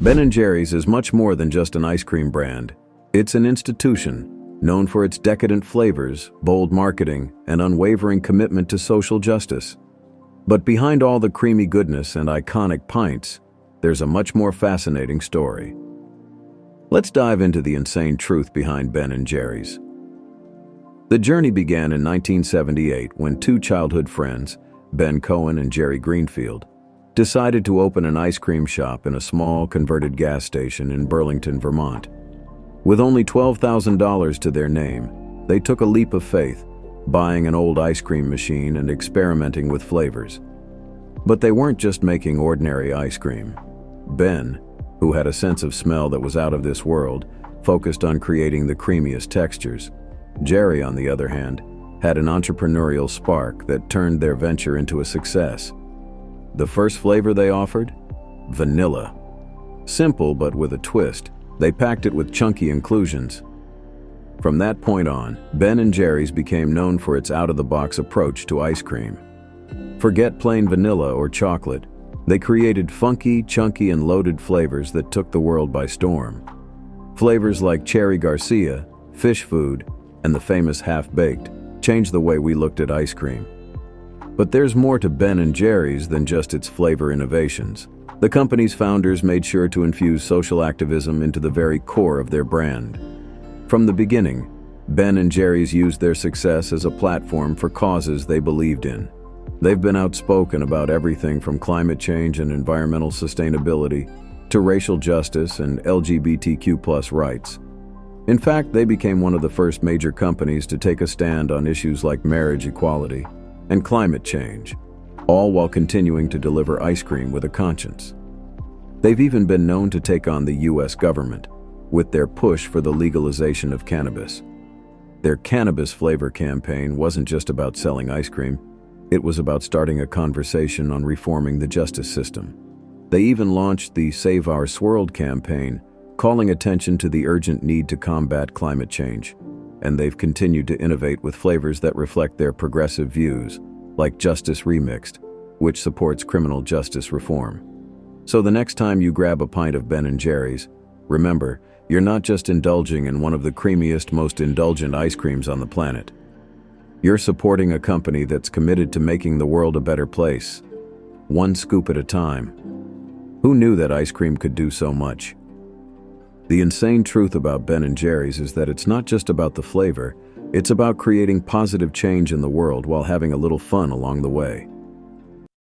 Ben & Jerry's is much more than just an ice cream brand. It's an institution, known for its decadent flavors, bold marketing, and unwavering commitment to social justice. But behind all the creamy goodness and iconic pints, there's a much more fascinating story. Let's dive into the insane truth behind Ben & Jerry's. The journey began in 1978 when two childhood friends, Ben Cohen and Jerry Greenfield, decided to open an ice cream shop in a small converted gas station in Burlington, Vermont. With only $12,000 to their name, they took a leap of faith, buying an old ice cream machine and experimenting with flavors. But they weren't just making ordinary ice cream. Ben, who had a sense of smell that was out of this world, focused on creating the creamiest textures. Jerry, on the other hand, had an entrepreneurial spark that turned their venture into a success. The first flavor they offered? Vanilla. Simple but with a twist, they packed it with chunky inclusions. From that point on, Ben & Jerry's became known for its out-of-the-box approach to ice cream. Forget plain vanilla or chocolate. They created funky, chunky, and loaded flavors that took the world by storm. Flavors like Cherry Garcia, Fish Food, and the famous Half-Baked changed the way we looked at ice cream. But there's more to Ben & Jerry's than just its flavor innovations. The company's founders made sure to infuse social activism into the very core of their brand. From the beginning, Ben & Jerry's used their success as a platform for causes they believed in. They've been outspoken about everything from climate change and environmental sustainability to racial justice and LGBTQ+ rights. In fact, they became one of the first major companies to take a stand on issues like marriage equality and climate change, all while continuing to deliver ice cream with a conscience. They've even been known to take on the US government with their push for the legalization of cannabis. Their cannabis flavor campaign wasn't just about selling ice cream, it was about starting a conversation on reforming the justice system. They even launched the Save Our Swirl campaign, calling attention to the urgent need to combat climate change. And they've continued to innovate with flavors that reflect their progressive views, like Justice Remixed, which supports criminal justice reform. So the next time you grab a pint of Ben & Jerry's, remember, you're not just indulging in one of the creamiest, most indulgent ice creams on the planet. You're supporting a company that's committed to making the world a better place, one scoop at a time. Who knew that ice cream could do so much? The insane truth about Ben & Jerry's is that it's not just about the flavor, it's about creating positive change in the world while having a little fun along the way.